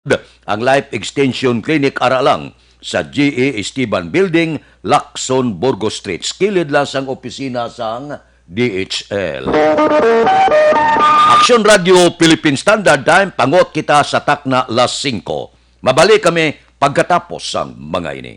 ang Life Extension Clinic Aralang sa GE Esteban Building, Lacson, Burgos Street. Kilid lang sang opisina sang DHL. Action Radio Philippine Standard Time, pangot kita sa takna las 5. Mabalik kami pagkatapos sang mga ini.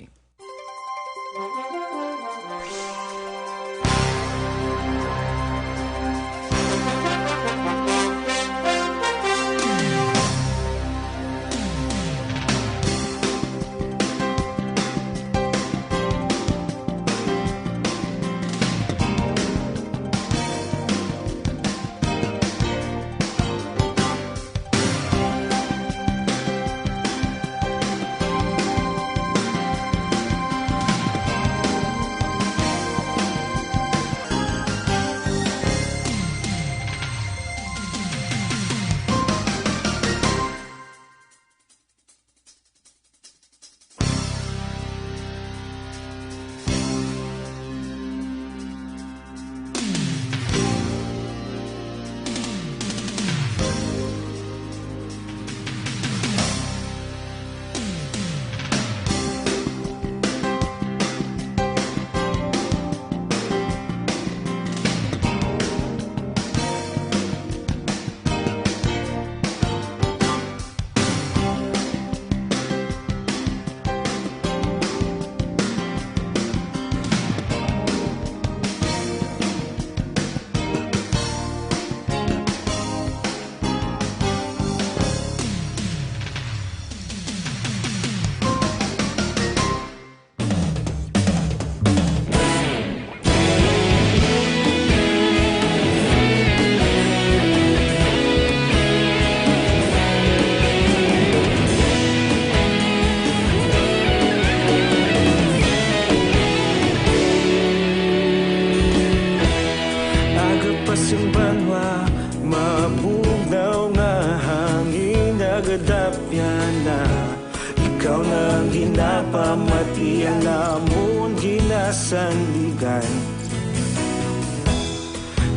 Sandigan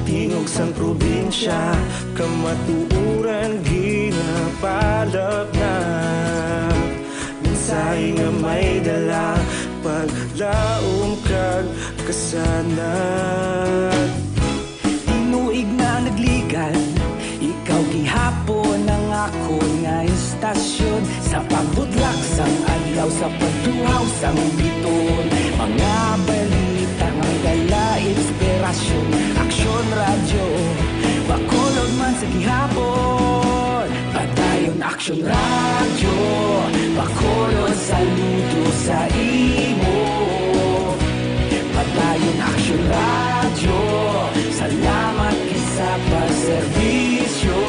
tingog sang probinsya kamatuuran ginapalap na mensahe nga may dala paglaom kag kasanat tinuig na nagligan ikaw gihapon ang ako nga istasyon sa pagbudlak sang adlaw sa pagtuhaw sang biton mga balita nga dala inspirasyon aksyon radyo bakulod man sa gihapon padayon aksyon radyo bakulod saludo sa imo padayon aksyon radyo salamat sa pagserbisyo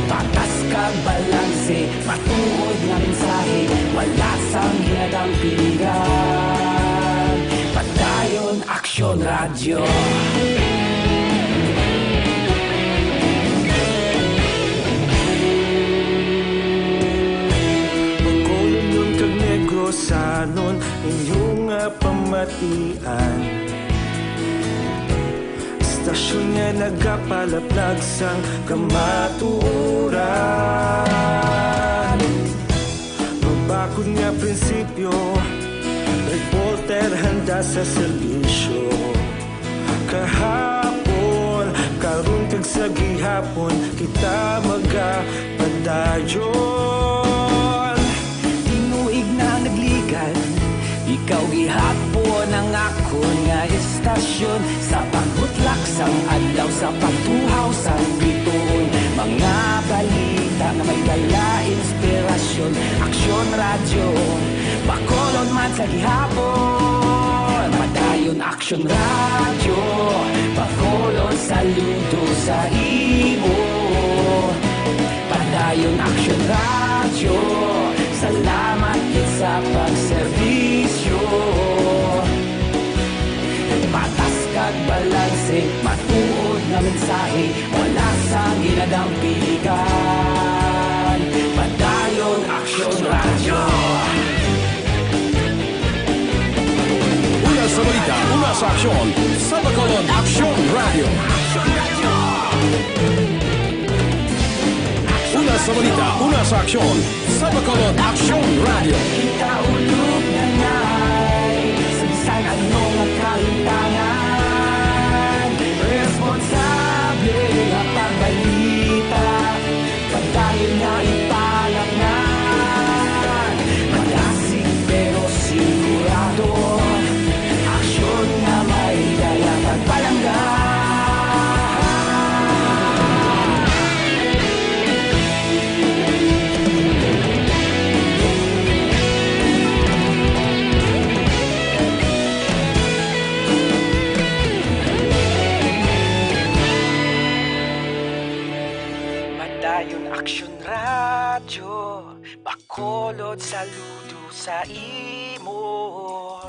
patas kag balanse matuod nga mensahe wala sang hinadang piligan padayon aksyon radyo pagkulon yung kag negosanon inyong pamatian istasyon nga nagapalaplag sang kamatuuran magbakod nga prinsipyo reporter handa sa serbisyo kahapon karon kag sa gihapon kita magapadayon tinuig na nagligan ikaw gihapon ang ako nga istasyon sa pagbutlak sang adlaw sa pagtuhaw sang biton mga balita na may dala inspirasyon aksyon radyo bakolon man sa gihapon padayon aksyon radyo bakolon saludo sa imo padayon aksyon radyo salamat sa pagserbisyo patas kag balanse matuod na mensahe wala sang ginadang piligan padayon aksyon radyo una sa balita una sa aksyon sa bakolon aksyon radio una sa balita, una sa aksyon, sa Bacolod Action Radio. Kaulog na na'y Sagsang anong kalintangan Responsable na pagbalita Pagdahil na ipalaknan Malasig pero sigurado Aksyon na may dala pagpalanggan Madayon Aksyon Radyo Bacolod saludo sa imo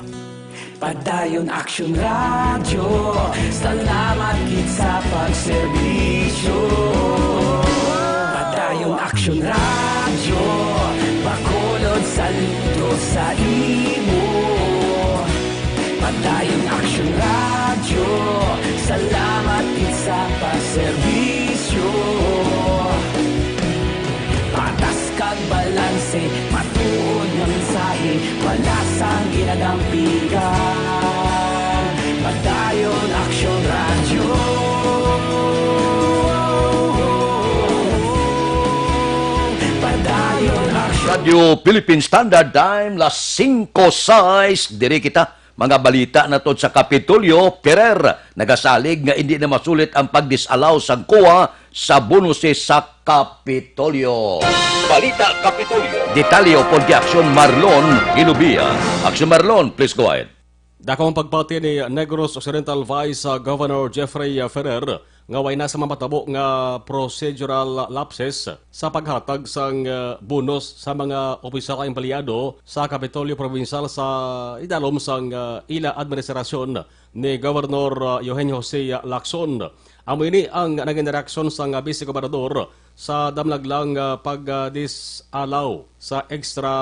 Padayon Aksyon Radyo Salamat gid sa pagserbisyo Padayon Aksyon Radyo Bacolod saludo sa imo Padayon Aksyon Radyo Salamat gid sa pagserbisyo Patas kag balanse, matuod nga mensahe, wala sang ginadampigan. Padayon Aksyon Radyo. Padayon Aksyon Radio Philippine Standard Time, las 5:06, diri kita. Mga balita na to sa Kapitolyo, Ferrer, nagasalig nga hindi na masulit ang pagdisalaw sang kuha sa bonuses sa Kapitolyo. Balita Kapitolyo. Detalyo po di Aksyon Marlon Ilubia. Aksyon Marlon, please go ahead. Dakong pagpati ni Negros Occidental Vice Governor Jeffrey Ferrer nga way nasa mamatabo nga procedural lapses sa paghatag sang bonus sa mga opisyal at empleyado sa Kapitolyo Provincial sa idalom sang ila administrasyon ni Governor Eugenio Jose Lacson. Amo ini ang naging reaksyon sang Vice Gobernador sa damlaglang pag-disalaw sa extra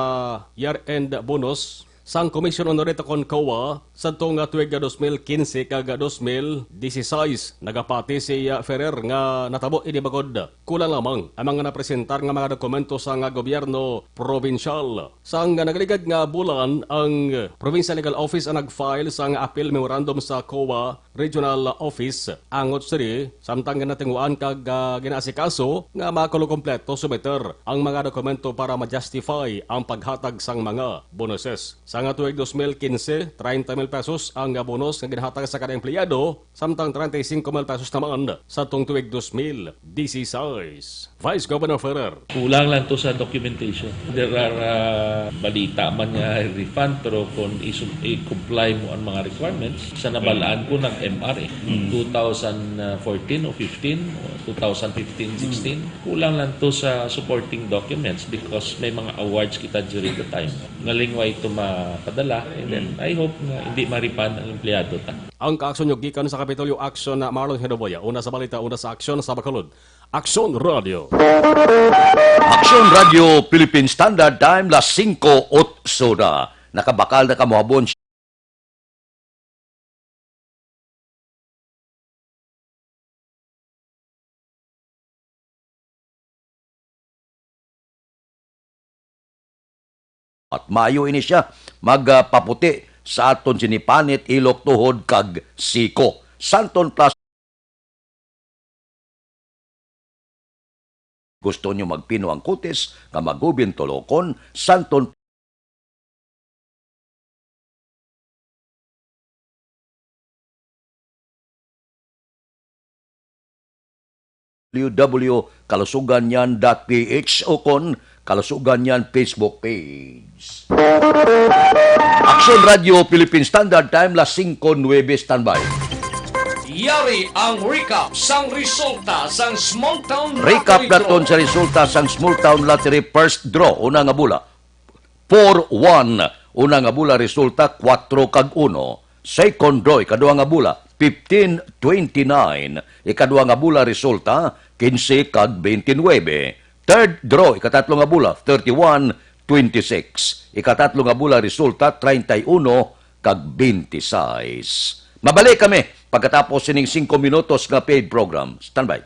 year-end bonus sang Komisyon Honorita kon COA sa tuwing tuig 2015 kag 2016 nagapati si Ferrer nga natabo ini bagod kulang lamang ang mga napresentar nga mga dokumento sa nga gobyerno provincial. Sang nagligad nga bulan ang Provincial Legal Office ang nagfile sang appeal memorandum sa COA Regional Office angot siri samtang natinguan kag ginaasikaso nga makulo kompleto submiter ang mga dokumento para ma-justify ang paghatag sang mga bonuses. Sa nga tuig 2015, 30,000 pesos ang bonus nga ginahatag sa kada empleyado, samtang 35,000 pesos naman sa tuong tuig 2016. Vice Governor Ferrer. Kulang lang to sa documentation. There are balita man nga refund pero kung i-comply mo ang mga requirements, sa nabalaan ko ng MR 2014 o 15 o 2015-16, kulang lang to sa supporting documents because may mga awards kita during the time. Nalingway ito mapadala and then I hope na hindi ma-refund ang empleyado ta. Ang kaaksyon yung gikan sa Kapitolyo Aksyon na Marlon Hedoboya. Una sa balita, una sa aksyon sa Bacolod. Aksyon Radio. Aksyon Radio Philippine Standard Time, las 5:08 na. Nakabakal na kamuhabon at Mayo ini siya magpaputi sa aton sinipanit ilok tuhod kag siko. Santon Plus gusto nyo magpino ang kutis nga magubin tulokon Santon www.kalusuganyan.ph o kon Kalusuganyan Facebook page. Aksyon Radio Philippine Standard Time, las 5:09 standby. Yari ang recap sang resulta sang Small Town Recap Lottery naton Draw. sa resulta sang Small Town Lottery first draw. Una nga bula, 4-1. Una nga bula resulta, 4 kag 1. Second draw, ikadua nga bula, 15-29. Ikadua nga bula resulta, 15 kag 29. Third draw, ikatatlo nga bula, 31-26. Ikatatlo nga bula resulta, 31 kag 26. Mabalik kami pagkatapos sining 5 minutos nga paid program. Standby.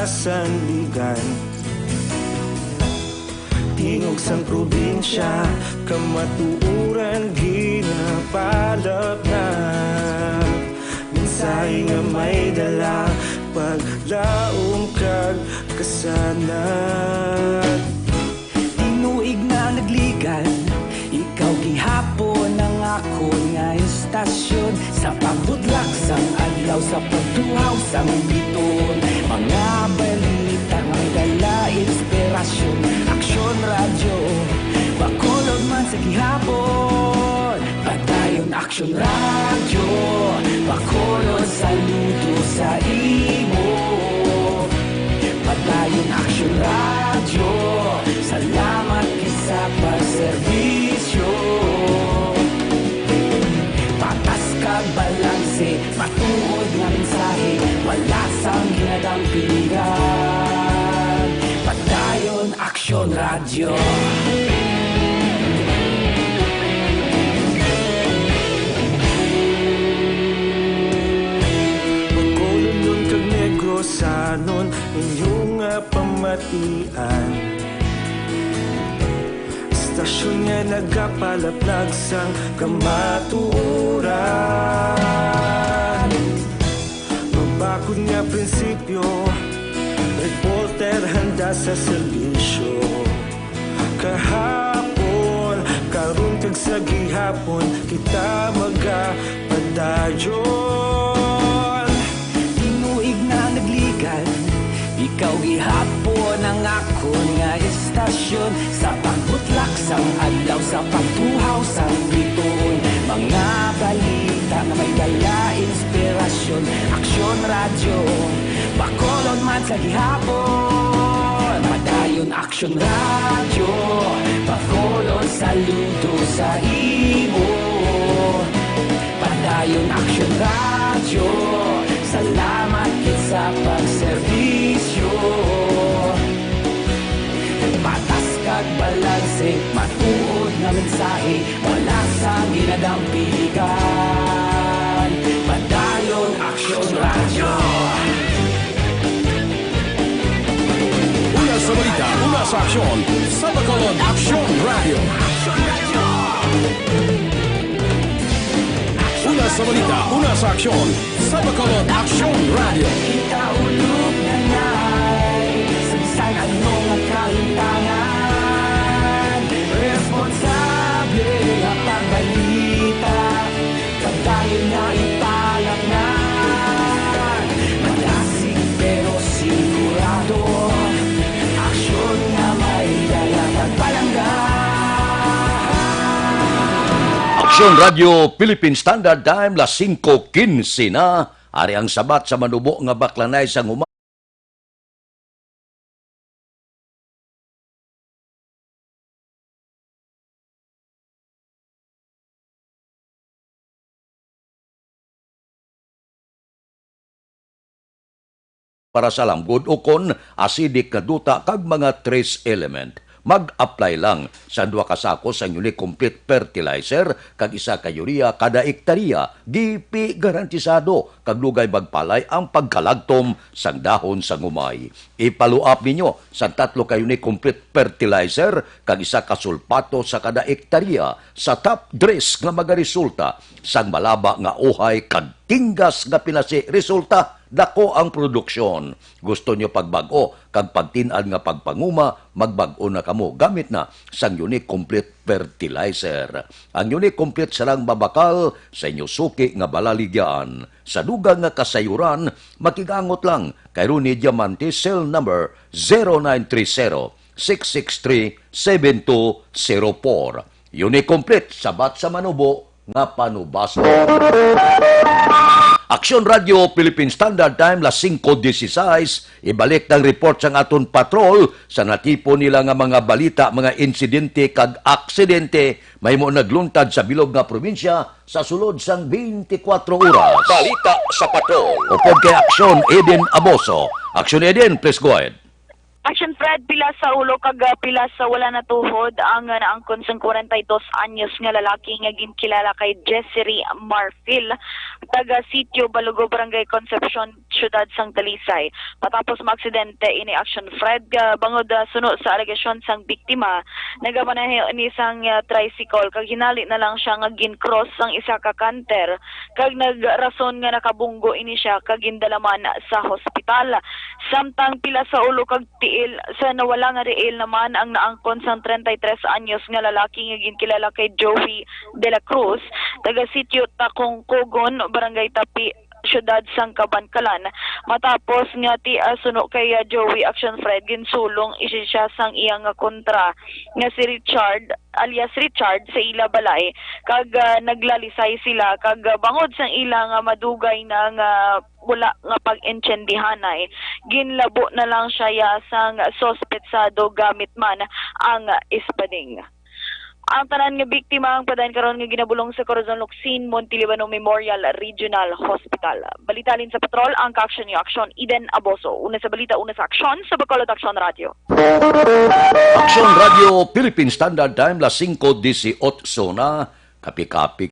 sanligan. Tingog sang probinsya, kamatuuran ginapalap na. Minsay nga may dala, paglaom kag kasanag. Tinuig na nagligan, ikaw gihapon ang ako nga istasyon. Sa pagbudlak sang adlaw, sa pagtuhaw sang biton. Mga balita nga may dala inspirasyon. Aksyon radyo, bakolod man sa gihapon. Padayon aksyon radyo, bakolod saludo sa imo. Padayon aksyon radyo, salamat kisa pagserbisyo. Patas kag balanse, matuod nga mensahe, wala sang ginadampingan. Padayon aksyon radyo. Bacolod nun kag Negrosanon, inyong nga pamatian. Istasyon nga nagapalaplag sang kamatuuran. Mabakod nga prinsipyo, reporter handa sa serbisyo. Kahapon, karon kag sa gihapon, kita magapadayon. Tinuig na nagligan, ikaw gihapon ang ako nga istasyon. Sa pagbutlak sang adlaw, sa pagtuhaw sang biton. Mga balita na may dala inspirasyon. Aksyon radyo, bakolod man sa gihapon. Padayon aksyon radyo, bakolod saludo sa imo. Padayon aksyon radyo, salamat kit sa pagserbisyo. Patas kag balanse, matuod nga mensahe, wala sang ginadampingan. Padayon aksyon radyo. Una sa balita, una sa aksyon, sa Bacolod Aksyon Radio. Una sa balita, una sa aksyon, sa Bacolod Aksyon Radio. Kita ulog na na'y sabisan ano nga kahintangan. Responsable nga pagbalita, pagdayon na ipalak na. Malasig pero sigurado, aksyon nga may dala pagpalanggan. Aksyon Radio Philippine Standard Time, las 5:15 na. Ari ang sabat sa manubo nga baklanay sa para sa lamgod o kon acidic na duta kag mga trace element. Mag-apply lang sa 2 kasako sa Unique Complete Fertilizer kag 1 ka urea kada hektarya. GP garantisado kag lugay bagpalay ang pagkalagtom sang dahon sa ngumay. Ipaluap ninyo sa 3 ka Unique Complete Fertilizer kag 1 ka sulpato sa kada hektarya sa top dress nga magaresulta sang malaba nga uhay kag tinggas nga pinasi resulta. Dako ang produksyon. Gusto nyo pagbago, kag pagtinad nga pagpanguma, magbago na kamo. Gamit na sang Unique Complete Fertilizer. Ang Unique Complete sarang babakal sa inyo suki nga balaligyan. Sa dugang nga kasayuran, makigangot lang kay Rooney Diamante, cell number 0930-663-7204. Unique Complete, sabat sa manubo, nga panubaso. Aksyon Radio Philippine Standard Time, las 5:16, ibalik ng report sang aton patrol sa natipo nila nga mga balita, mga insidente kag aksidente may mo nagluntad sa bilog nga probinsya sa sulod sang 24 oras. Balita sa patrol. Upod kay Aksyon Eden Aboso. Aksyon Eden, please go ahead. Action Fred, pila sa ulo kag pila sa wala natuhod ang naangkon sang 42 anyos nga lalaki nga ginkilala kay Jessery Marfil, taga Sitio Balugo, Barangay Concepcion, Syudad sang Talisay. Matapos maaksidente ini Action Fred, bangod suno sa alegasyon sang biktima, nagamanahe ni sang tricycle kag hinali na lang siya nga gin-cross sang isa ka kanter kag nagrason nga nakabunggo ini siya kag gindalaman sa hospital. Samtang pila sa ulo kag tiil sa nawala nga riil naman ang naangkon sang 33 anyos nga lalaki nga ginkilala kay Joey De La Cruz, taga Sitio Takongkogon, Barangay Tapi, Syudad sang Kabankalan. Matapos nga ti suno kay Joey Action Fred, ginsulong siya sang iyang kontra nga si Richard alias Richard sa ila balay kag naglalisay sila kag bangod sang ila nga madugay na nga wala nga pag-intsendihanay, ginlabo na lang siya sang sospetsado gamit man ang ispading. Ang tanan nga biktima ang padayon karon nga ginabulong sa Corazon Locsin Montelibano Memorial Regional Hospital. Balitalin sa patrol ang Ka-Aksyon ni Aksyon Eden Aboso. Una sa balita, una sa aksyon sa Bacolod Aksyon Radio. Aksyon Radio Philippine Standard Time, las 5:18 na, kapi-kapi.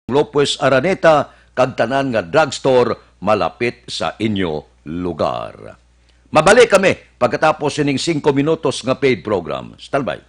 Lopez Araneta kag tanan nga drugstore malapit sa inyo lugar. Mabalik kami pagkatapos ining 5 minutos nga paid program. Standby.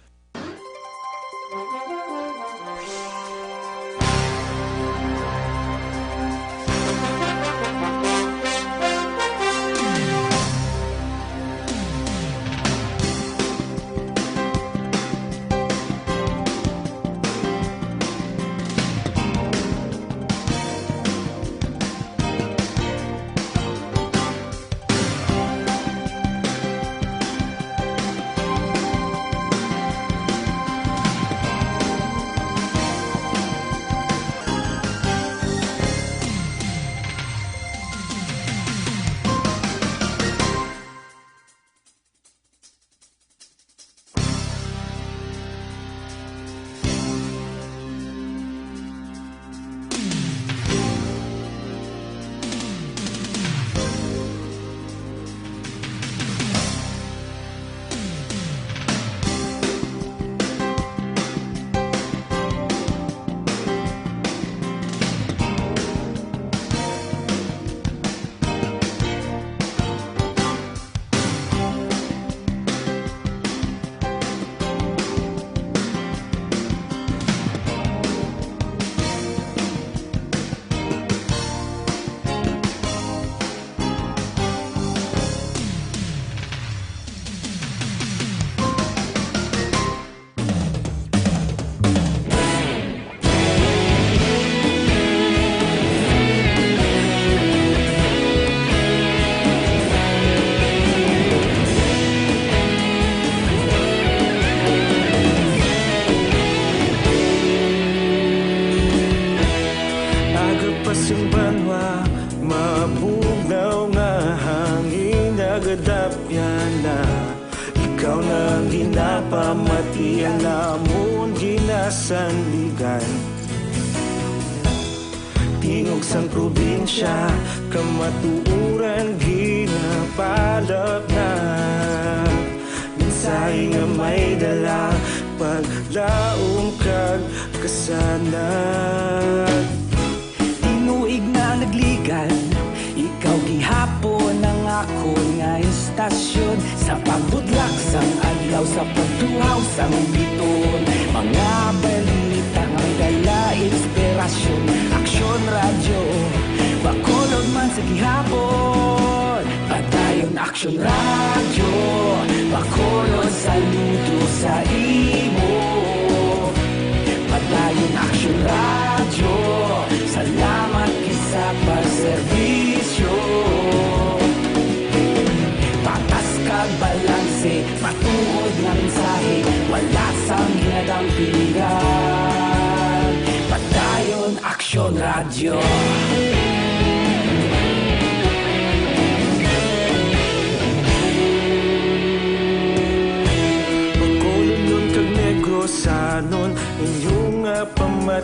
Pamatian namon ginasandigan, tingog sang probinsya kamatuuran ginapalap na. Minsay nga may dala paglaom kag kasanag. Tinuig na nagligan, ikaw gihapon ang ako nga istasyon. Sa pagbudlak sang adlaw, sa pagtuhaw sang biton, mga balita nga dala inspirasyon. Aksyon Radio, Bacolod man sa gihapon. Padayon Aksyon Radio, Bacolod saludo sa imo. Padayon Aksyon Radio, salamat kisa pagserbisyo. Patas kag balanse, matuod nga mensahe, wala sang ginadampingan. Padayon Aksyon Radio.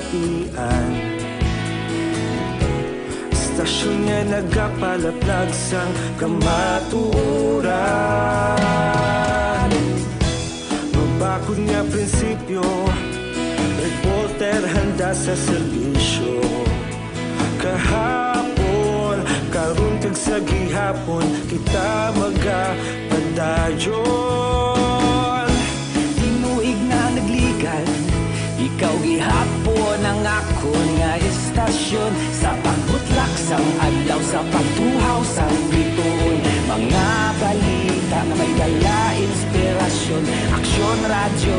batian. Istasyon niya nagapalaplag sang kamatuuran. Mabakod nga prinsipyo, reporter handa sa serbisyo. Kahapon, karuntag sa gihapon, kita magapadayon. Tinuig na naglikan, ikaw gihapon ang akon nga istasyon. Sa pagbutlak sang adlaw, sa pagtuhaw sang bituon, mga balita na may dala inspirasyon. Aksyon radyo,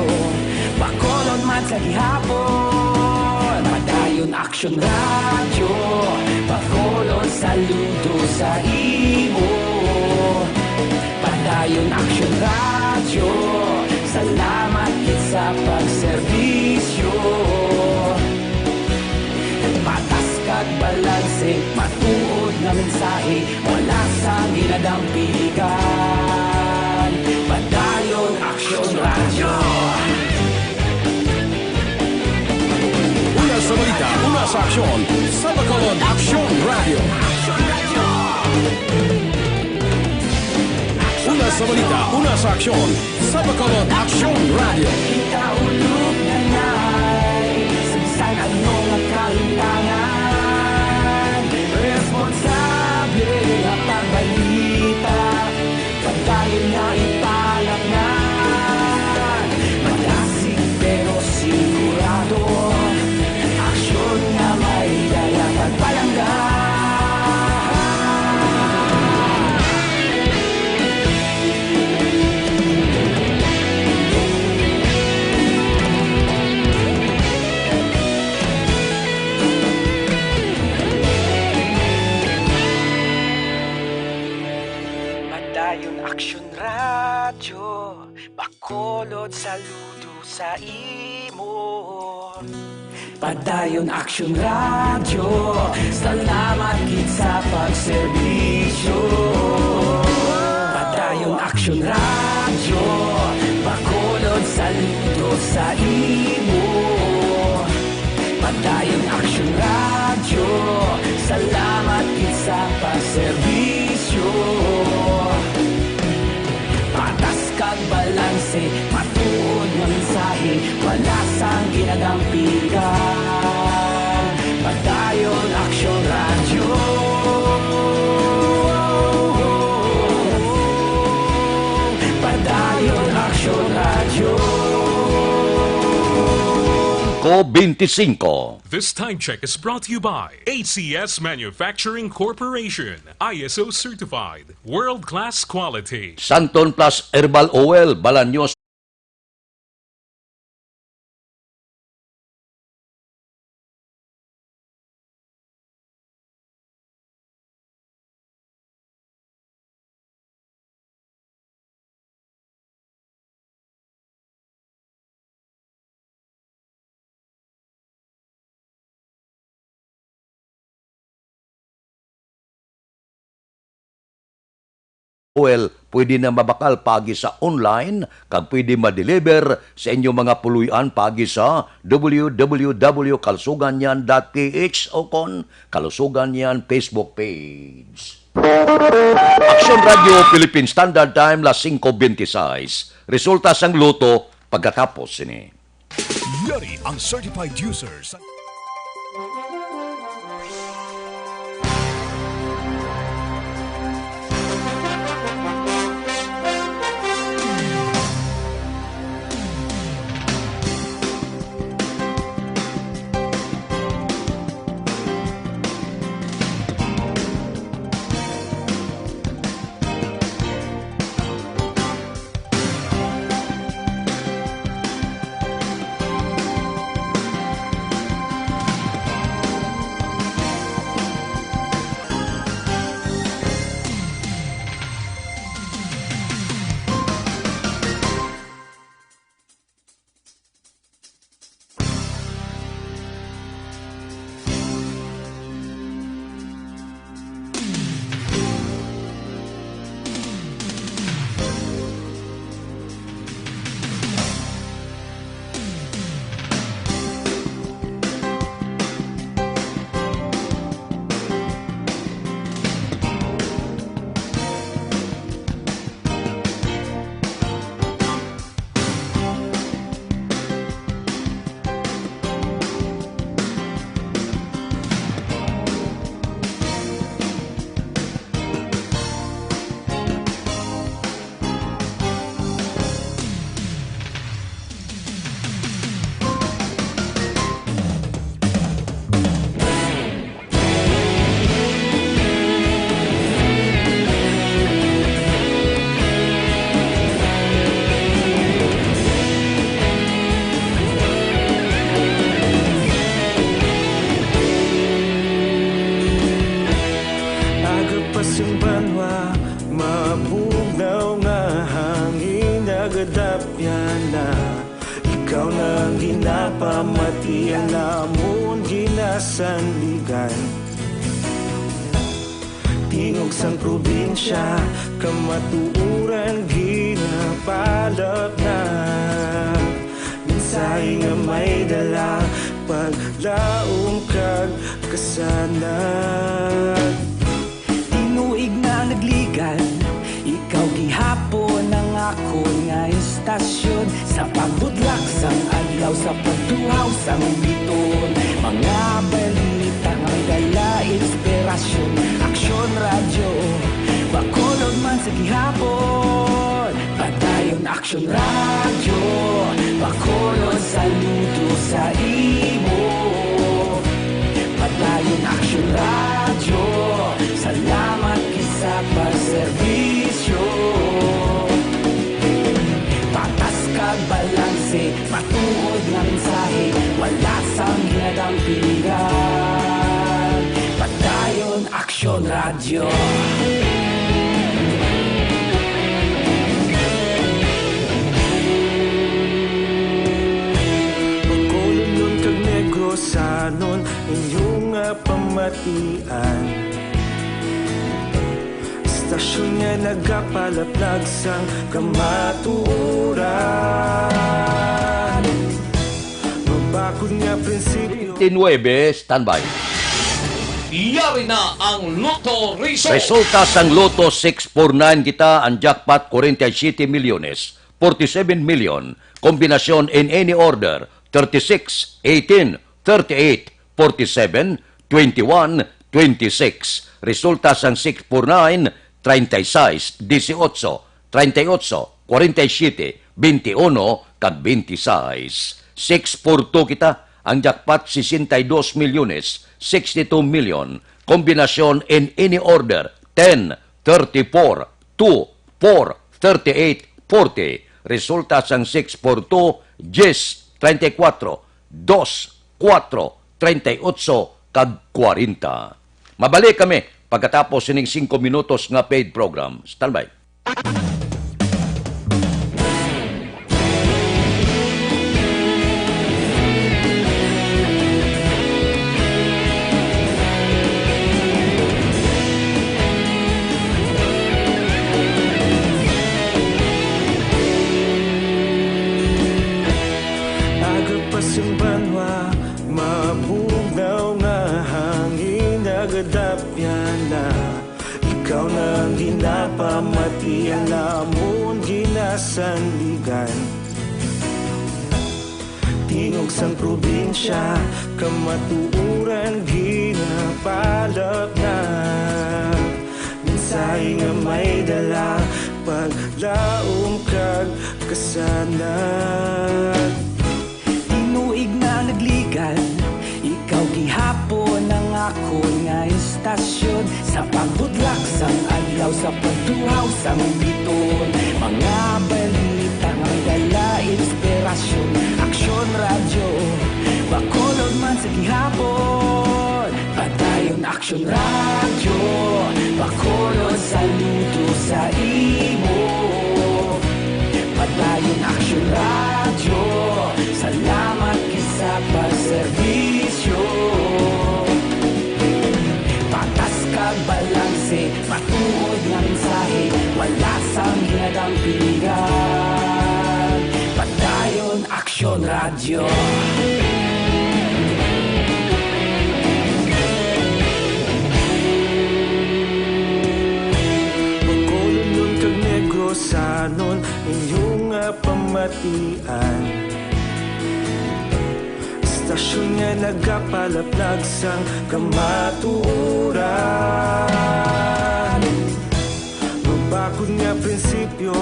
bakolon man sa gihapon. Padayon aksyon radyo, bakolon saludo sa imo. Padayon aksyon radyo, salamat kit sa pagserbisyo. Patas kag balanse, matuod nga mensahe, wala sa ginadampigan. Padayon aksyon radyo. Una sa balita, una sa aksyon, sa Bacolod Action Radio. Una sa balita, una sa aksyon, sa Bacolod Action Radio. Ikaulog na na'y Sabisan ano nga kalintangan. Responsable nga pagbalita, pagdayon nga ipalaknan. Malasig pero sigurado, aksyon nga may dalang pagpalanggan. Padayon aksyon radyo, bakolod saludo sa imo. Padayon aksyon radyo, salamat gid sa pagserbisyo. Padayon aksyon radyo, bakolod saludo sa imo. Padayon aksyon radyo, salamat gid sa pagserbisyo. Patas kag balanse, matuod nga mensahe, wala sang ginadampigan. Padayon aksyon radyo. Padayon aksyon radyo. Ko-25. This time check is brought to you by ACS Manufacturing Corporation, ISO certified, world-class quality. Santon Plus Herbal Oil, Balaños. Oil, pwede na mabakal pagi sa online, kag pwede ma-deliver sa inyong mga puluyan pagi sa www.kalusuganyan.ph o kon Kalusuganyan Facebook page. Action Radio Philippine Standard Time, las 5:26. Resulta sang luto pagkatapos sini. Yari ang certified users. pasimbanwa, mabugnaw nga hangin nagadapyan na. Ikaw na ginapamatian namon ginasandigan. Tingog sang probinsya, kamatuuran ginapalap na. Minsay nga may dala, paglaom kag kasanag. Tinuig na nagligan, ikaw gihapon ang ako nga istasyon. Sa pagbudlak sang adlaw, sa pagtuhaw sang biton. Mga balita nga may dala inspirasyon. Aksyon radyo, bakolod man sa gihapon. Padayon aksyon radyo, bakolod saludo sa imo. Padayon aksyon radyo, salamat kisa pagserbisyo. Patas kag balanse, matuod nga mensahe, wala sang ginadang pilihan. Padayon aksyon radyo. Bakolod nun kag Negrosanon, inyong pamatian. Istasyon nga nagapalaplag sang kamatuoran. Mabakod nga prinsipyo. 29, standby. Yari na ang Lotto Result. Resulta sang Lotto 649 kita ang jackpot 47 milyones, 47 million, kombinasyon in any order, 36, 18, 38, 47, 21, 26. Resulta sang 649, 36, 18, 38, 47, 21, kag 26. 642 kita, ang jackpot 62 milyones, 62 million, kombinasyon in any order, 10, 34, 2, 4, 38, 40. Resulta sang 642, 10, 34, 2, 4, 38, kag 40. Mabalik kami pagkatapos sining 5 minutos nga paid program. Standby. Pasimbanwa, mabugnaw nga hangin nagadapyan na. Ikaw na ginapamatian namon ginasandigan. Tingog sang probinsya, kamatuuran ginapalap na. Minsay nga may dala, paglaom kag kasanag. Tinuig na nagligan, ikaw gihapon ang ako nga istasyon. Sa pagbudlak sang adlaw, sa pagtuhaw sang biton. Mga balita nga may dala inspirasyon. Aksyon radyo, bakolod man sa gihapon. Padayon aksyon radyo, bakolod saludo sa imo. Padayon aksyon radyo, salamat kisa pagserbisyo. Patas kag balanse, matuod nga mensahe, wala sang ginadang pilihan. Padayon aksyon radyo. Bakolod nun kag Negrosanon, inyong pamatian. Istasyon nga nagapalaplag sang kamatuoran. Mabakod nga prinsipyo,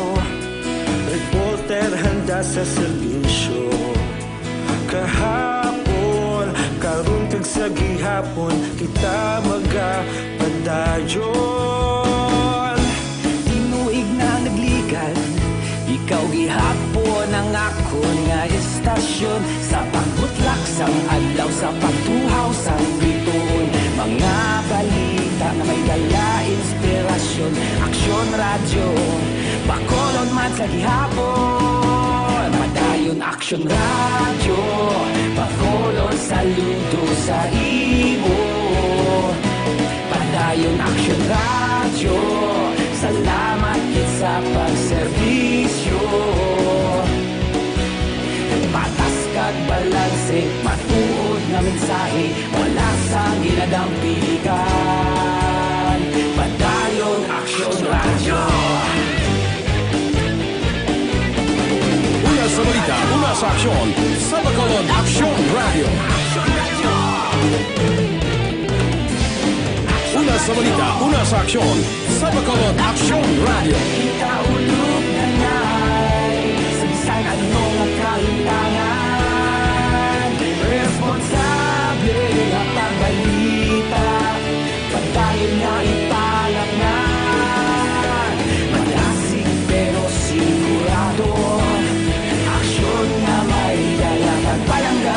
reporter handa sa serbisyo. Kahapon, karon kag sa gihapon, kita magapadayon. Tinuig na nagligan, ikaw gihapon ang ako nga istasyon. Sa pagbutlak sang adlaw, sa pagtuhaw sang biton. Mga balita na may dala inspirasyon. aksyon, aksyon radyo. Bacolod man sa gihapon, padayon aksyon radyo. Bacolod saludo sa imo, padayon aksyon radyo. Salamat kit sa pagserbisyo. Patas kag balanse, matuod nga mensahe, wala sang ginadampikan. Padayon aksyon radyo. Una sa balita, una sa aksyon, sa Bacolod Aksyon Radio. Una sa balita, una sa aksyon, sa Bacolod Aksyon Radio. Ikaulog na na'y sabisan anong kahintangan. Responsable nga pagbalita, padayon nga ipalaknan. Malasig pero sigurado, aksyon nga may dalang pagpalanggan.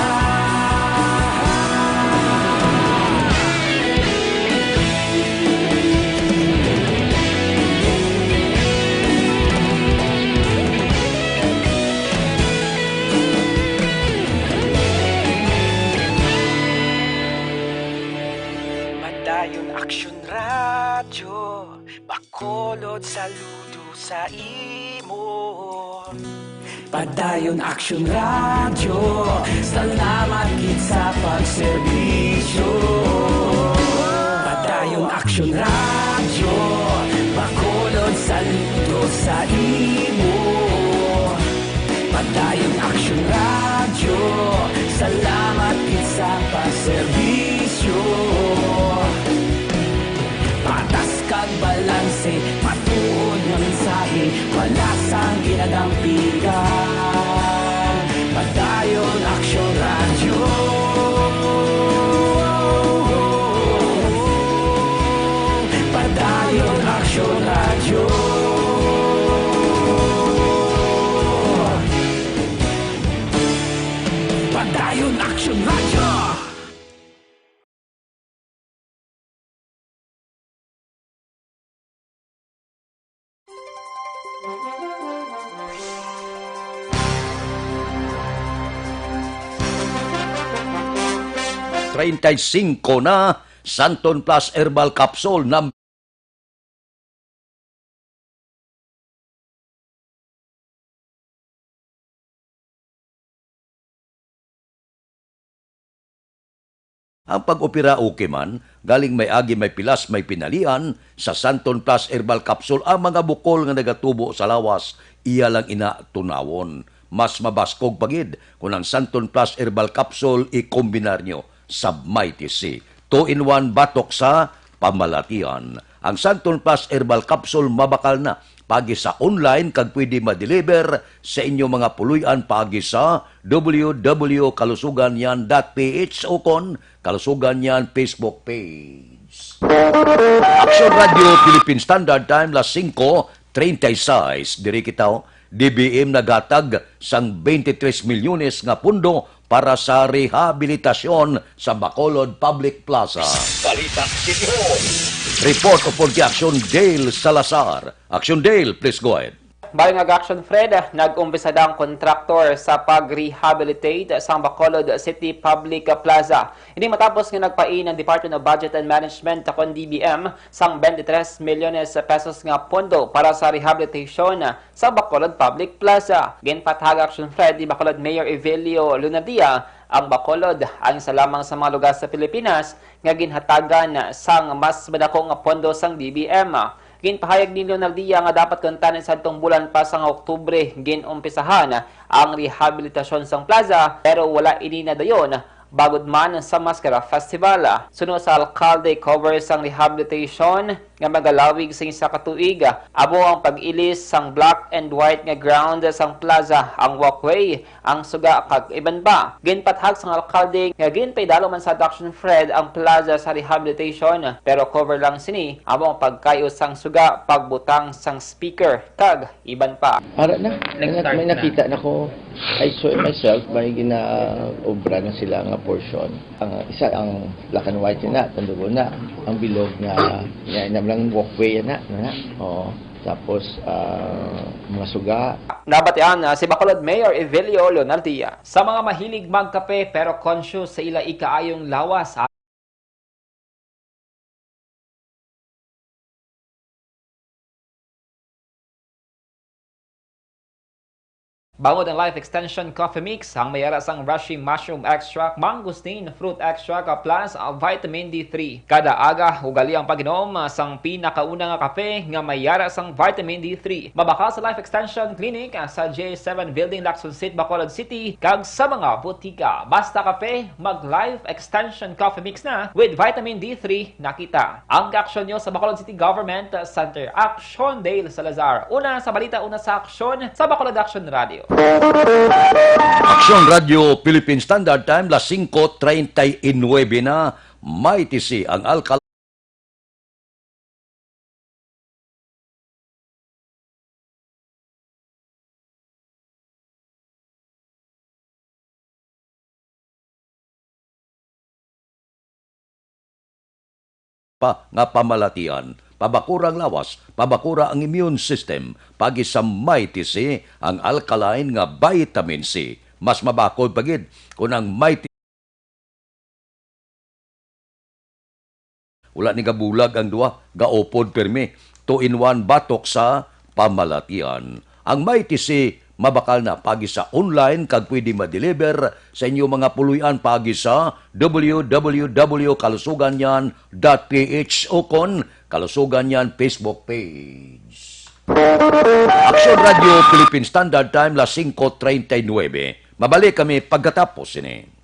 Padayon aksyon radyo, Bacolod saludo sa imo. Padayon aksyon radyo, salamat kit sa pagserbisyo. Padayon aksyon radyo, Bacolod saludo sa imo. Padayon aksyon radyo, salamat kit sa pagserbisyo. Patas kag balanse, matuod nga mensahe, wala sang ginadampigan. Padayon aksyon radyo. Padayon aksyon radyo. Padayon aksyon radyo. $35 na Santon Plus Herbal Capsule na ang pag-opera okay man, galing may agi, may pilas, may pinalian, sa Santon Plus Herbal Capsule, ang mga bukol nga nagatubo sa lawas, iya lang inatunawon. Mas mabaskog pagid kung ang Santon Plus Herbal Capsule i-kombinar nyo sa Mighty C. 2-in-1 batok sa pamalatian. Ang Santon Plus Herbal Capsule mabakal na pagi sa online kag pwede ma-deliver sa inyo mga puluyan pagi sa www.kalusuganyan.ph o kon Kalusuganyan Facebook page. Aksyon Radio Philippine Standard Time las 5:36 diri kita DBM nagatag sang 23 milyones nga pundo para sa rehabilitasyon sa Bacolod Public Plaza. Balita Report upon kay Action Dale Salazar. Action Dale, please go ahead. Balang Action Fred, nag-umpisa ang kontraktor sa pag-rehabilitate sa Bacolod City Public Plaza. Hindi matapos nga nagpain ng Department of Budget and Management kon DBM sang 23 milyones pesos nga pondo para sa rehabilitation sa Bacolod Public Plaza. Ginpatag Action Fred ni Bacolod Mayor Evelio Lunadia ang Bacolod ang isa lamang sa mga lugar sa Pilipinas nga ginhatagan sang mas madakong pondo sang DBM. Ginpahayag ni Leonardia nga dapat kantanan sa itong bulan pa sang Oktubre ginumpisahan ang rehabilitasyon sang plaza pero wala inina dayon bagod man sa Maskara Festival. Sunod sa alkalde covers ang rehabilitation nga magalawig sa isa ka tuig. Abo ang pag-ilis sang black and white nga ground sang plaza, ang walkway, ang suga kag iban ba. Ginpathag sang alkalde nga ginpaydalo man sa Action Fred ang plaza sa rehabilitation pero cover lang sini abo ang pagkayo sang suga, pagbutang sang speaker kag iban pa. Para na, may nakita na ko, I saw it myself, may gina-obra na sila nga portion. Ang isa ang black and white na, tandugo na. Ang bilog nga lang walkway na. Oo. Tapos mga suga. Nabatian si Bacolod Mayor Evelio Leonardia. Sa mga mahilig magkape pero conscious sa ila ikaayong lawas, bangod ang Life Extension Coffee Mix, ang may arasang Rushi Mushroom Extract, Mangosteen Fruit Extract, plus Vitamin D3. Kada aga, ugali ang pag-inom sang pinakauna nga kape nga may arasang Vitamin D3. Mabaka sa Life Extension Clinic sa J7 Building, Lacson City, Bacolod City, kag sa mga butika. Basta kape, mag Life Extension Coffee Mix na with Vitamin D3 nakita. Ang aksyon nyo sa Bacolod City Government Center. Action Dale Salazar. Una sa balita, una sa aksyon sa Bacolod Action Radio. Aksyon Radio Philippine Standard Time, las 5:39 na, may tisi ang alkal pa nga pamalatian, pabakurang lawas, pabakura ang immune system, pagi sa mighty C, ang alkaline nga vitamin C. Mas mabakod pagid kung ang mighty wala ni gabulag ang duwa, gaopod permi, 2-in-1 batok sa pamalatian. Ang mighty C, mabakal na pagi sa online kag pwede ma-deliver sa inyo mga puluyan pagi sa www.kalusuganyan.ph o kon Kalusuganyan Facebook page. Aksyon Radio Philippine Standard Time, las 5:39. Mabalik kami pagkatapos ini.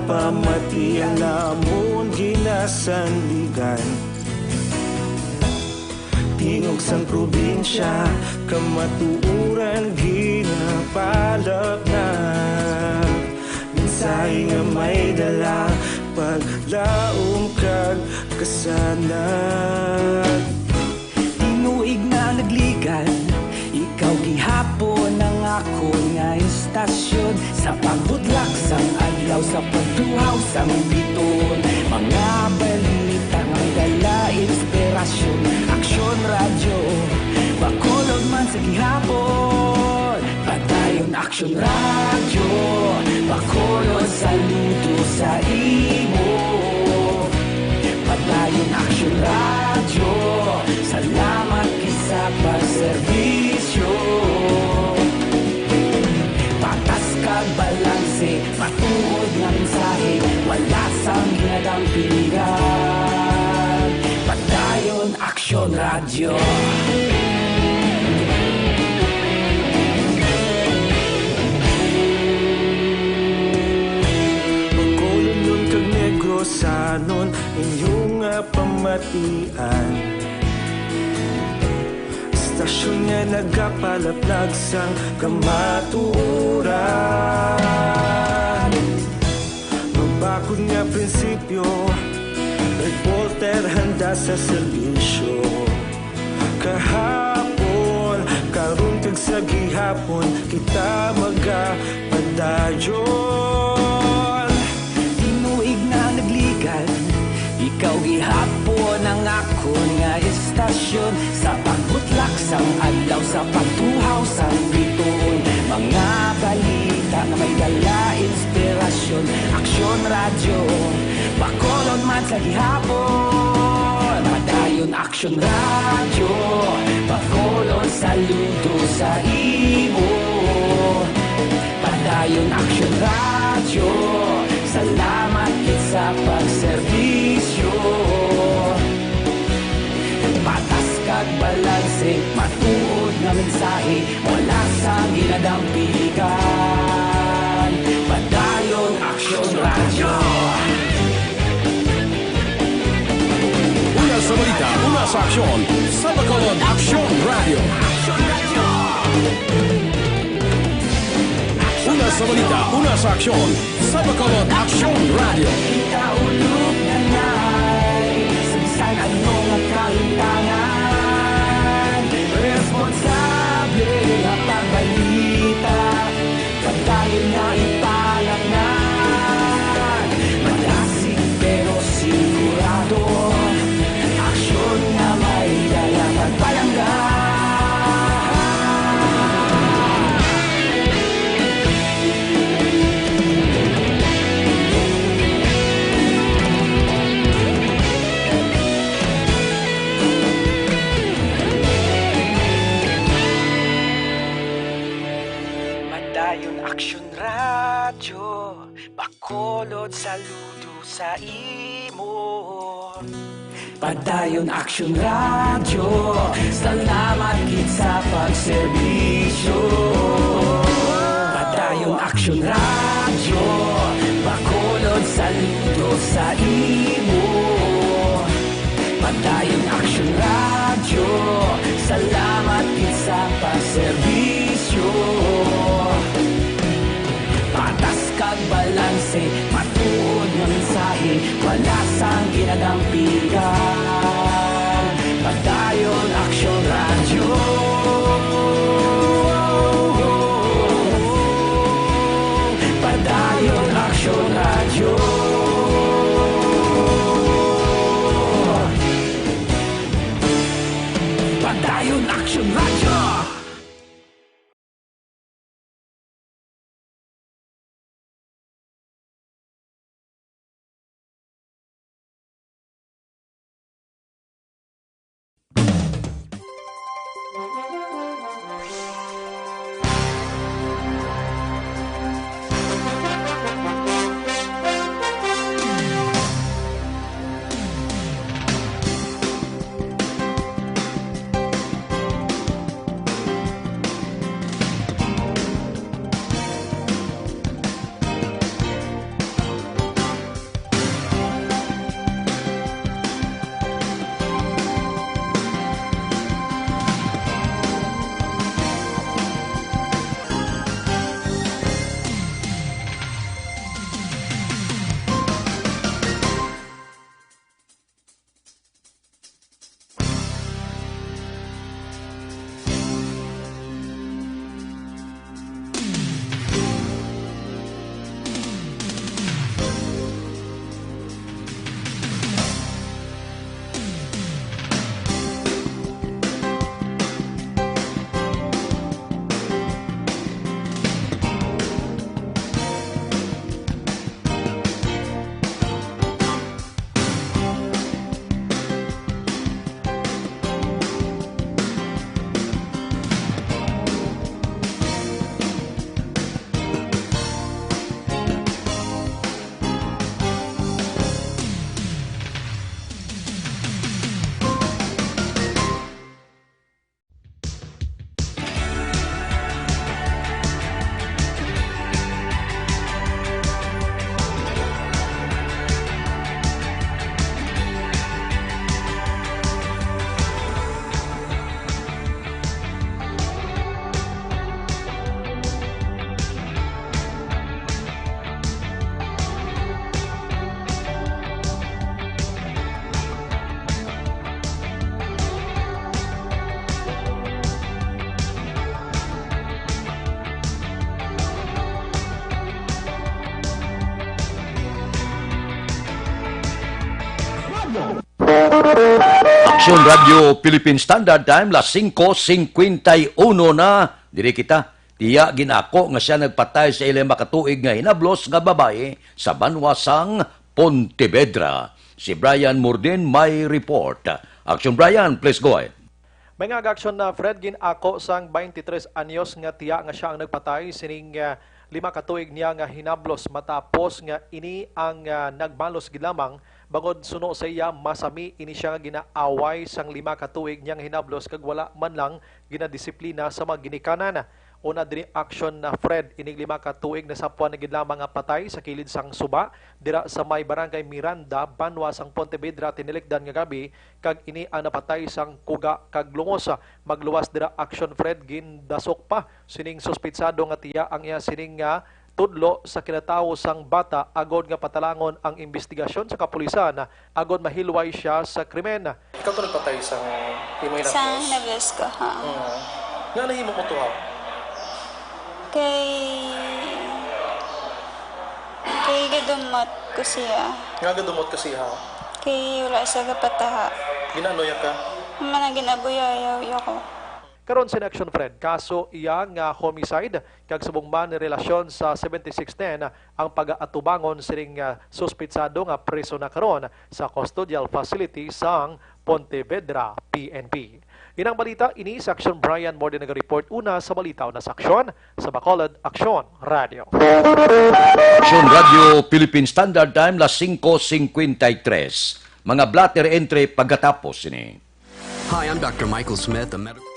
pamatian namon ginasandigan. Tingog sang probinsya, kamatuuran ginapalak na. Minsay nga may dala, paglaom kag kasanag. Tinuig na naglikan, ikaw gihapon ang ako nga istasyon. Sa pagbutlak sang adlaw, sa pagtuhaw sang biton. Mga balita nga may dala inspirasyon. Aksyon radyo, bakulog man sa gihapon. Padayon aksyon radyo, bakulog saludo sa imo. Padayon aksyon radyo, salamat kisa pagserbisyo. Patas kag balanse, matuod nga mensahe, wala sang ginadang pilihan. Padayon aksyon radyo. Bacolod nun kag Negrosanon, inyong nga pamatian. Istasyon nga nagapalaplag sang kamatuoran. Mabakod nga prinsipyo, reporter handa sa serbisyo. Kahapon, karon kag sa gihapon, kita magapadayon. Tinuig na naglikan, ikaw gihapon ang ako nga istasyon. Sa pagbutlak sang adlaw, sa pagtuhaw sang biton. Mga balita nga may dala inspirasyon. Aksyon radyo, bakolod man sa gihapon. Padayon aksyon radyo, bakolod saludo sa imo. Padayon aksyon radyo, salamat kit sa pagserbisyo. Patas kag balanse, matuod nga mensahe, wala sa ginadang pilihan. Padayon aksyon radyo. Una sa balita, una sa aksyon, sa Bacolod Aksyon Radio. Una sa balita, una sa aksyon, sa Bacolod Aksyon Radio. Ikaulog na na'y sabisan ano nga kaintangan. Responsable ang pagbalita, pagdayon na ipalaknan. Malasig pero sigurado, aksyon na may dalang pagpalanggan. Padayon aksyon radyo, bakolod saludo sa imo. Padayon aksyon radyo, salamat kit sa pagserbisyo. Padayon aksyon radyo, bakolod saludo sa imo. Padayon aksyon radyo, salamat kit sa pagserbisyo. Patas kag balanse, matuod nga mensahe, wala sang ginadampigan. Padayon aksyon radyo. Padayon aksyon radyo. Padayon aksyon radyo. Action Radio Philippine Standard Time, las 5:51 na. Diri kita, tiya ginako nga siya nagpatay sa ilang makatuig nga hinablos nga babae sa banwasang Pontevedra. Si Brian Murdin may report. Action Brian, please go ahead. May nga aksyon na Fred ginako sang 23 anyos nga tiya nga siya ang nagpatay sining 5 katuig niya nga hinablos matapos nga ini ang nagbalos gid lamang bangod suno sa iya masami ini siya nga ginaaway sang 5 katuig niyang hinablos kag wala man lang ginadisiplina sa mga ginikanan. Una diri action na Fred inig 5 katuig na sapuan na gid lamang nga patay sa kilid sang suba dira sa may barangay Miranda, Banwa sang Pontevedra tinilikdan nga gabi kag ini ang napatay sang kuga kag lungosa. Magluwas dira action Fred gindasok pa sining suspitsado nga tiya ang iya sining nga tudlo sa kinatawo sang bata agod nga patalangon ang investigasyon sa kapulisan agod mahilway siya sa krimen. Ikaw to nagpatay sang imo hinablos? Sa hinablos ko, ha? Nga nahimo mo to, ha? Kay gadumot ko siya. Nga gadumot ka siya? Kay wala sa kapataha. Ginanoya ka? Manang ginabuyayaw ko. Karon sa action Fred, kaso iya nga homicide kag subong man ni relasyon sa 7610 ang pag-atubangon sining suspitsado nga preso na karon sa custodial facility sang Pontevedra PNP. Inang balita ini sa Action Brian Morden nag-report una sa balitaw na saksyon sa Bacolod Action Radio. Action Radio Philippine Standard Time, las 5:53. Mga blatter entry pagkatapos ini. Hi, I'm Dr. Michael Smith, a medical...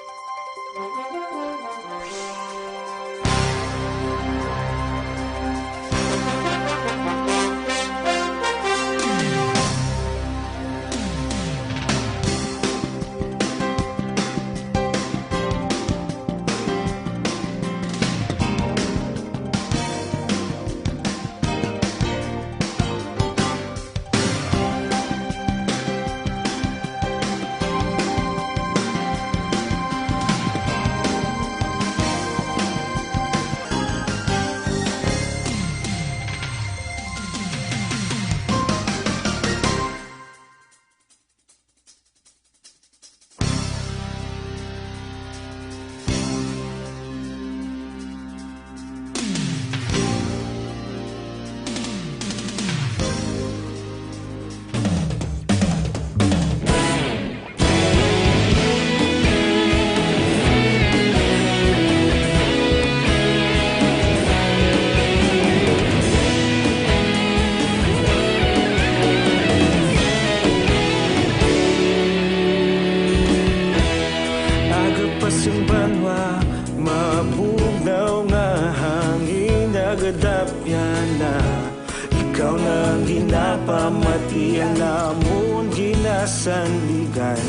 Ikaw na ginapamati ang namon ginasandigan.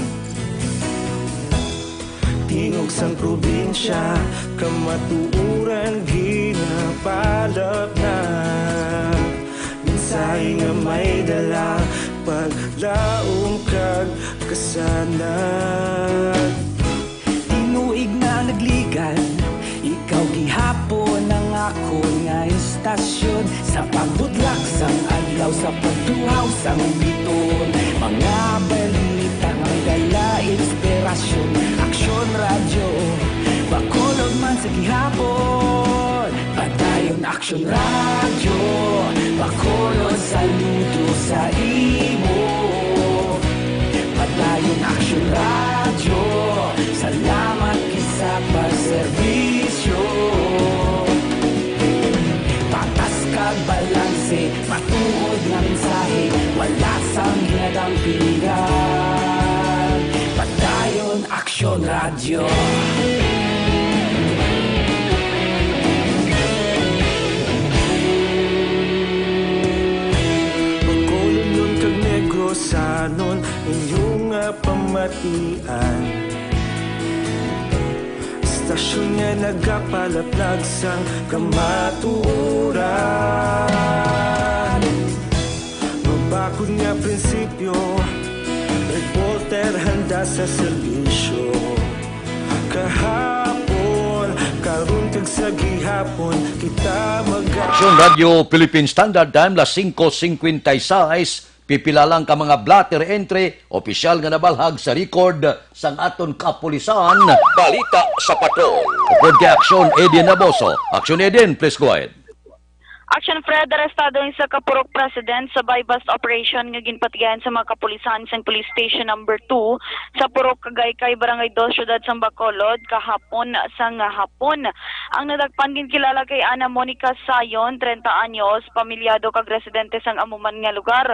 Tingog sang probinsya kamatuuran ginapalap na. Minsay nga may dala paglaom kag kasanag. Tinuig na nagligan, ikaw gihapon ang ako nga istasyon. Sa pagbutlak sang adlaw, sa pagduhaw sang biton. Mga balita nga dala inspirasyon. Aksyon radyo, Bacolod man sa gihapon. Padayon Aksyon radyo, Bacolod saludo sa imo. Padayon Aksyon radyo, salamat kisa pagserbisyo. Patas kag balanse, matuod nga mensahe, wala sang ginadang piligan. Padayon Aksyon radyo. Bacolod nun kag Negrosanon inyong pamatian. Stasyon nga nagapalaplag sang kamatuuran. Mabakod nga prinsipyo, reporter handa sa serbisyo. Kahapon, karon kag sa gihapon, kita Aksyon Radio Philippine Standard Time, las 5:56, pipila lang ka mga blatter entry, opisyal nga nabalhag sa record sang aton kapulisan. Balita sa patrol. Upod kay Aksyon Edin Naboso. Aksyon Edin, please go ahead. Action Fred, arestado sa Kapurok President sa buy-bust operation nga ginpatigayan sa mga kapulisan sa Police Station number 2 sa Purok Kagaykay, Barangay 2, Syudad San Bacolod, kahapon sang hapon. Ang nadagpan ginkilala kay Ana Monica Sayon, 30 anyos, pamilyado kag residente sang amuman nga lugar.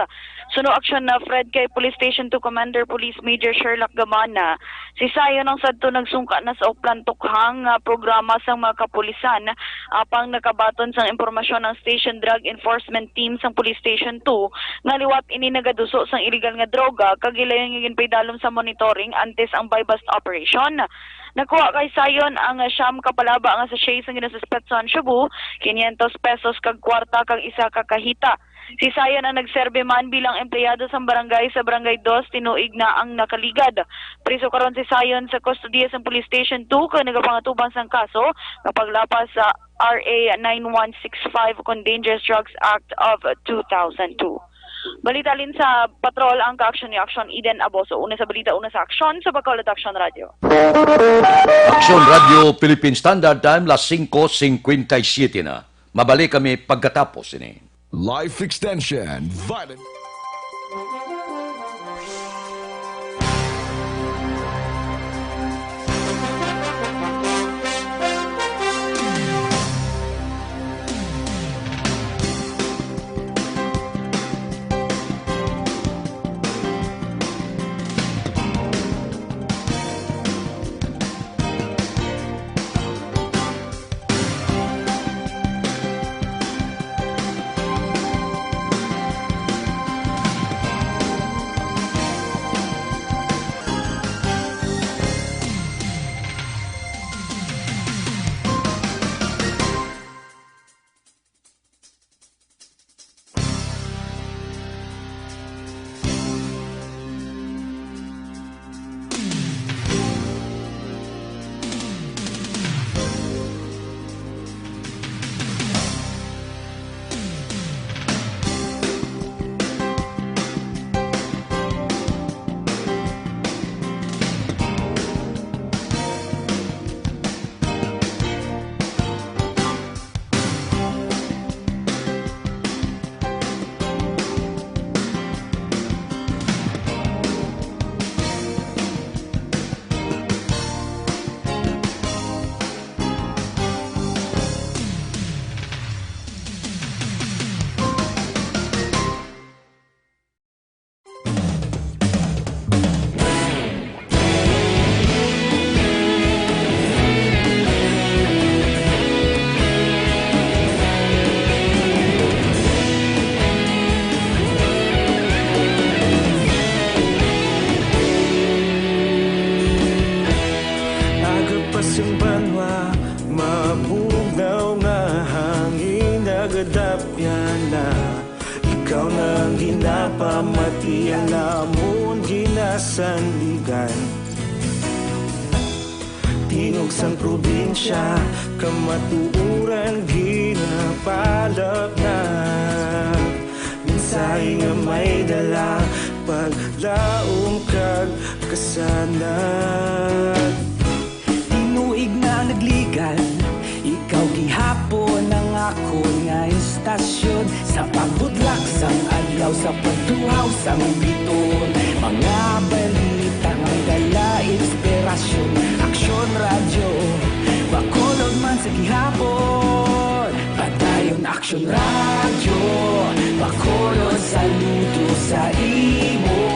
Suno aksyon na Fred kay Police Station 2 Commander Police Major Sherlock Gamana. Si Sayon ang sadto nagsungka na sa Oplan Tukhang programa sang mga kapulisan apang nakabaton sang impormasyon ng Station Drug Enforcement Team sang Police Station 2 nga liwat ini nagaduso sang illegal nga droga kag ilayon nga ginpaydalom sa monitoring antes ang buy-bust operation. Nakuha kay Sayon ang siyam kapalaba nga sa shay sang ginasuspetsohan Cebu, 500 pesos kag kwarta kag isa ka kahita. Si Sayon ang nagserbe man bilang empleyado sa barangay 2 tinuig na ang nakaligad. Priso karon si Sayon sa kustodiya sa Police Station 2 kag nagapangatubang sang kaso kapag lapas sa RA 9165 kon Dangerous Drugs Act of 2002. Balitalin sa patrol ang ka-aksyon ni Aksyon Eden Aboso. Una sa balita, una sa aksyon sa Bacolod Action Radio. Aksyon Radio Philippine Standard Time, las 5:57 na. Mabalik kami pagkatapos ini. Life Extension, Vitamin. Ikaw nang ginapamatian namon ginasandigan. Tinog sang probinsya kamatuuran ginapalak na. Minsay nga may dala paglaom kag kasanad. Tinuig na nagligan, ikaw gihapon ang ako nga istasyon. Sa pagbudlak sang adlaw, sa pagtuhaw sang biton, mga balita ng dala inspirasyon. Aksyon radyo, Bacolod man sa gihapon. Patayon Aksyon radyo, Bacolod saludo sa imo.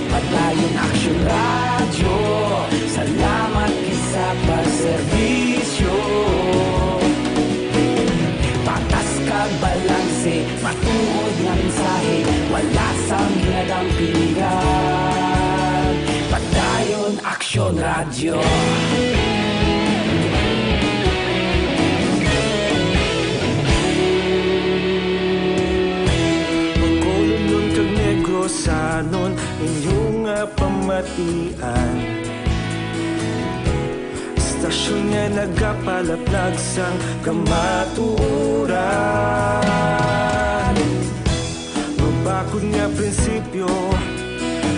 Patayon Aksyon radyo, salamat kisa pagserbisyo. Patas kag balanse, matuod nga mensahe, wala sang ginadampingan. Patayon Aksyon radyo. Bacolod nun kag Negrosanon inyong pamatian. Stasyon nga nagapalaplag sang kamatuoran. Babak prinsipyo,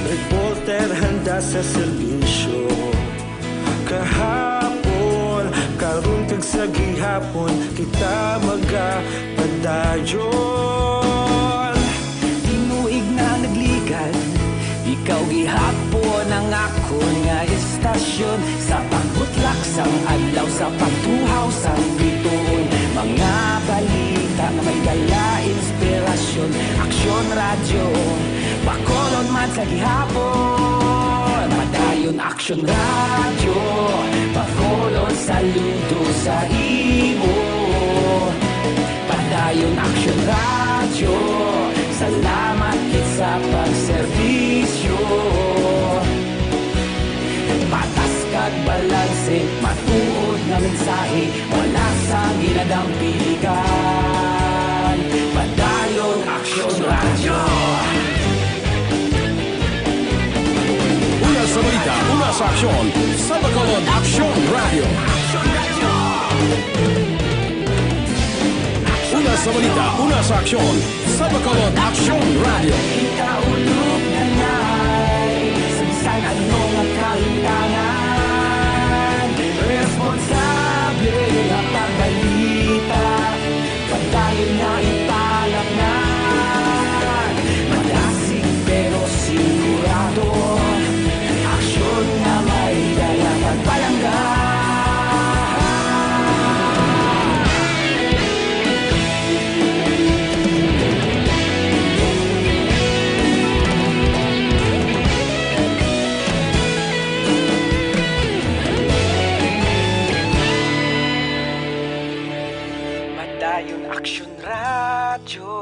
reporter handa sa serbisyo. Kahapon, karuntag sa gihapon, kita magapadayon. Tinuig na naglikan, ikaw gihapon ang akon nga istasyon. Sa pagbutlak sang adlaw, sa pagtuhaw sang bituon, mga balita nga may dala inspirasyon. Aksyon radyo, Bacolod man sa gihapon. Padayon Aksyon radyo, Bacolod saludo sa imo. Padayon Aksyon radyo, salamat kit sa pagserbisyo. Patas kag balanse, matuod na mensahe, wala sa ginadampilikan. Padayon Aksyon radyo. Una sa balita, una sa aksyon, sa Bacolod Aksyon Radio. Una sa balita, una sa aksyon, sa Bacolod Aksyon Radio. Ikaulog na na'y sansan anong ang kahintangan. Responsable na pagbalita, padayon na italak na. Malasig pero sigurado, aksyon na may dala pagpalanggan. Padayon Aksyon radyo,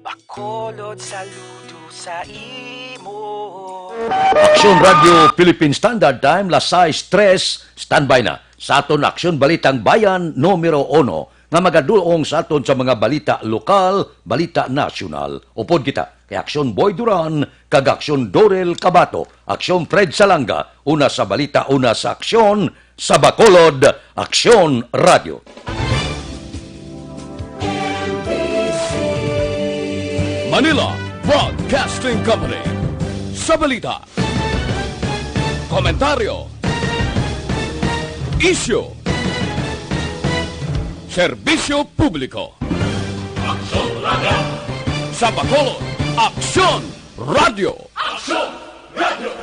Bacolod saludo sa imo. Aksyon Radio Philippine Standard Time, lasay stress, standby na. Sa aton Aksyon Balitang Bayan, numero 1, nga magaduong sa aton sa mga balita lokal, balita nasyonal. Upod kita, kay Aksyon Boy Duran, kag Aksyon Dorel Cabato, Aksyon Fred Salanga, una sa balita, una sa aksyon, sa Bacolod, Aksyon Radio. Manila Broadcasting Company. Sa balita, komentaryo, isyu, serbisyo publiko. Aksyon Radio. Sa Bacolod, Aksyon Radio. Aksyon Radio.